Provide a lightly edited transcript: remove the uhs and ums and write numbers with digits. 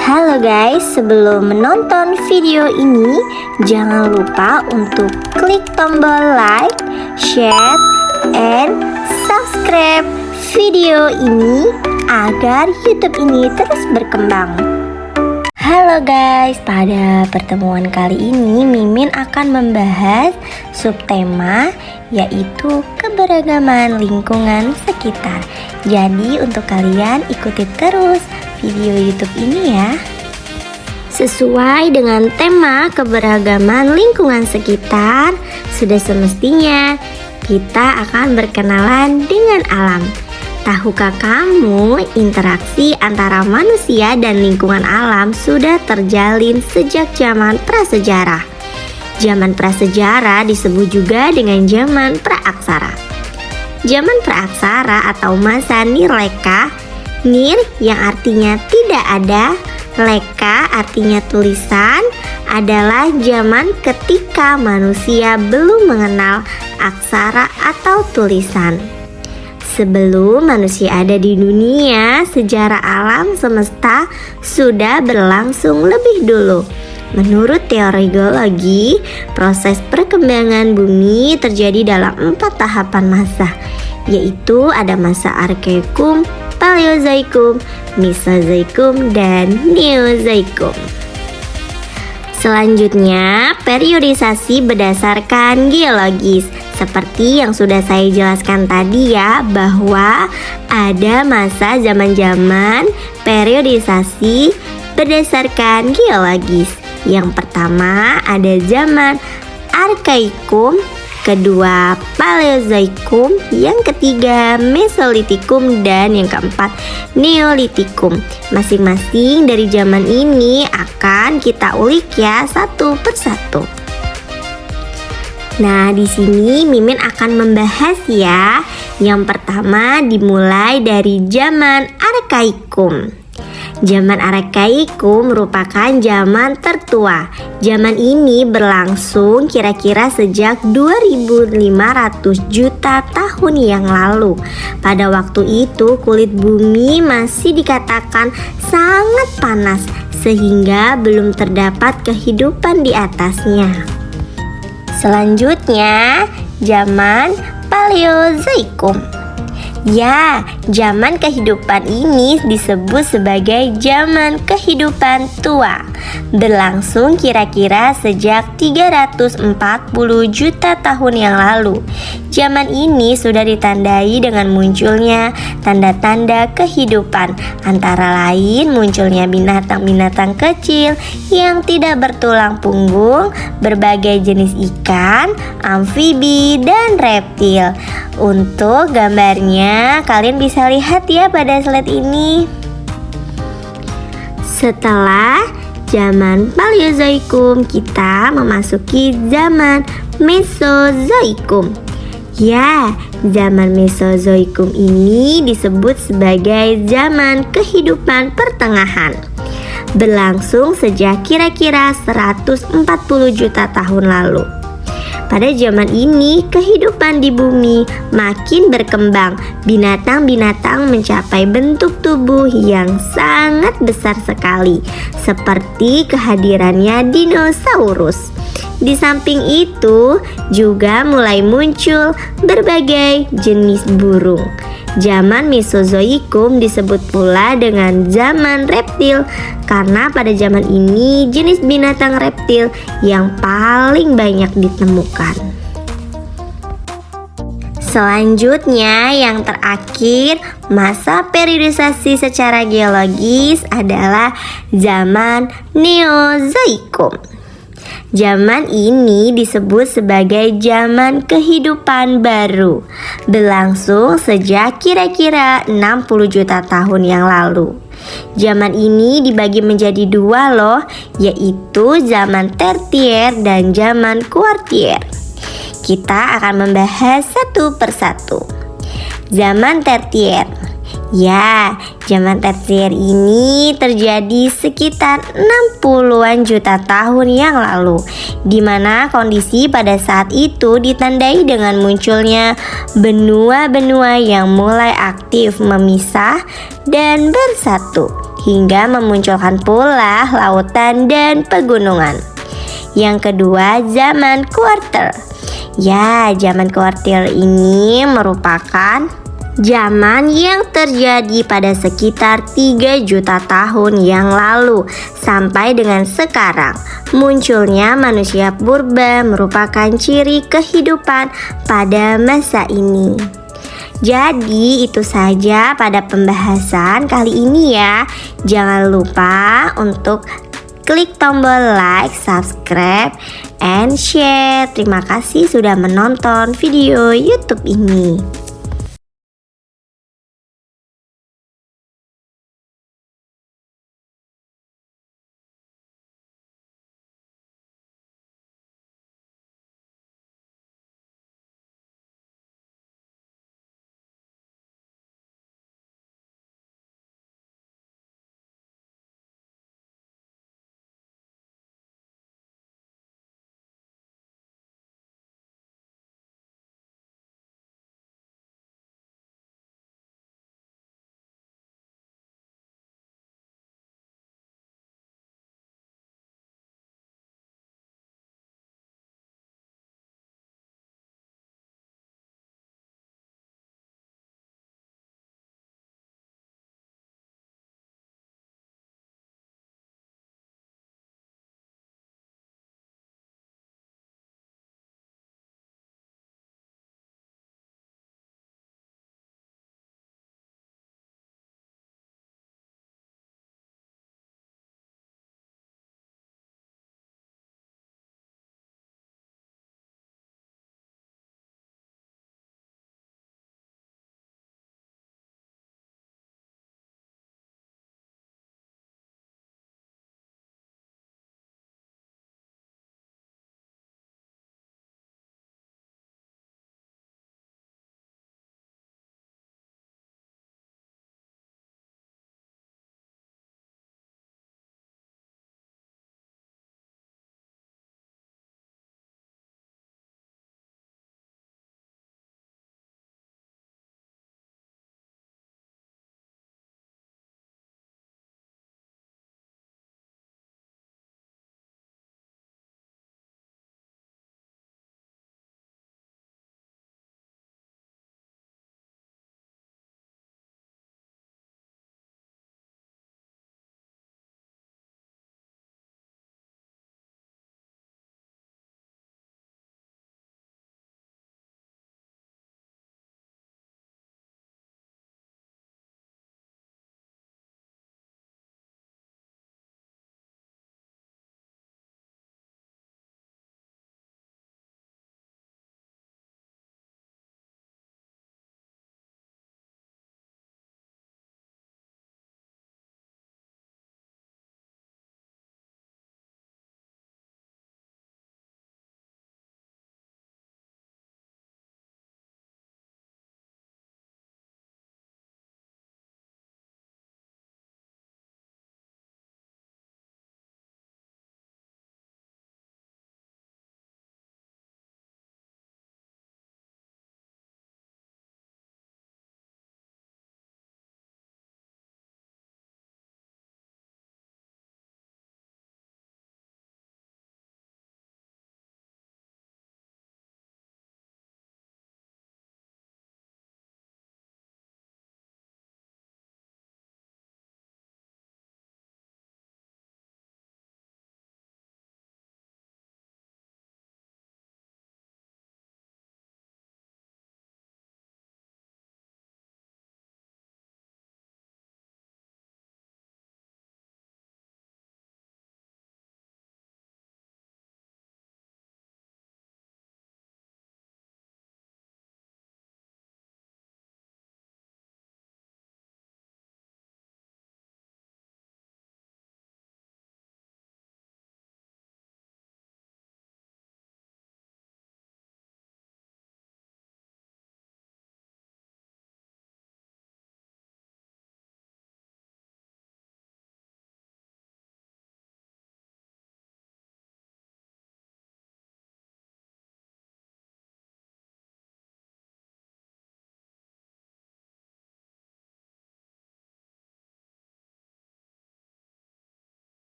Halo guys, sebelum menonton video ini, jangan lupa untuk klik tombol like, share, and subscribe video ini agar YouTube ini terus berkembang. Halo guys, pada pertemuan kali ini Mimin akan membahas subtema yaitu keberagaman lingkungan sekitar. Jadi untuk kalian ikuti terus video YouTube ini ya. Sesuai dengan tema keberagaman lingkungan sekitar, sudah semestinya kita akan berkenalan dengan alam. Tahukah kamu, interaksi antara manusia dan lingkungan alam sudah terjalin sejak zaman prasejarah. Zaman prasejarah disebut juga dengan zaman praaksara. Zaman praaksara atau masa nirleka, nir yang artinya tidak ada, leka artinya tulisan, adalah zaman ketika manusia belum mengenal aksara atau tulisan. Sebelum manusia ada di dunia, sejarah alam semesta sudah berlangsung lebih dulu. Menurut teori geologi, proses perkembangan bumi terjadi dalam 4 tahapan masa, yaitu ada masa Arkaikum, Paleozoikum, Mesozoikum, dan Neozoikum. Selanjutnya, periodisasi berdasarkan geologis. Seperti yang sudah saya jelaskan tadi ya, bahwa ada masa zaman-zaman periodisasi berdasarkan geologis. Yang pertama ada zaman Arkaikum, kedua Paleozoikum, yang ketiga Mesolitikum, dan yang keempat Neolitikum. Masing-masing dari zaman ini akan kita ulik ya satu persatu. Nah, di sini Mimin akan membahas ya. Yang pertama dimulai dari zaman Arkaikum. Zaman Arkaikum merupakan zaman tertua. Zaman ini berlangsung kira-kira sejak 2500 juta tahun yang lalu. Pada waktu itu kulit bumi masih dikatakan sangat panas sehingga belum terdapat kehidupan di atasnya. Selanjutnya, zaman Paleozoikum. Ya, zaman kehidupan ini disebut sebagai zaman kehidupan tua. Berlangsung kira-kira sejak 340 juta tahun yang lalu. Zaman ini sudah ditandai dengan munculnya tanda-tanda kehidupan, antara lain munculnya binatang-binatang kecil yang tidak bertulang punggung, berbagai jenis ikan, amfibi, dan reptil. Untuk gambarnya kalian bisa lihat ya pada slide ini. Setelah zaman Paleozoikum, kita memasuki zaman Mesozoikum. Ya, zaman Mesozoikum ini disebut sebagai zaman kehidupan pertengahan. Berlangsung sejak kira-kira 140 juta tahun lalu. Pada zaman ini, kehidupan di bumi makin berkembang. Binatang-binatang mencapai bentuk tubuh yang sangat besar sekali, seperti kehadirannya dinosaurus. Di samping itu, juga mulai muncul berbagai jenis burung. Zaman Mesozoikum disebut pula dengan zaman reptil, karena pada zaman ini jenis binatang reptil yang paling banyak ditemukan. Selanjutnya, yang terakhir, masa periodisasi secara geologis adalah zaman Neozoikum. Zaman ini disebut sebagai zaman kehidupan baru. Berlangsung sejak kira-kira 60 juta tahun yang lalu. Zaman ini dibagi menjadi dua loh, yaitu zaman tertier dan zaman kuartier. Kita akan membahas satu persatu. Zaman tertier. Ya, zaman tersier ini terjadi sekitar 60-an juta tahun yang lalu, di mana kondisi pada saat itu ditandai dengan munculnya benua-benua yang mulai aktif memisah dan bersatu. hingga memunculkan pula lautan dan pegunungan. Yang kedua, zaman kuarter. Ya, zaman kuarter ini merupakan zaman yang terjadi pada sekitar 3 juta tahun yang lalu sampai dengan sekarang. Munculnya manusia purba merupakan ciri kehidupan pada masa ini. Jadi itu saja pada pembahasan kali ini ya. Jangan lupa untuk klik tombol like, subscribe, and share. Terima kasih sudah menonton video YouTube ini.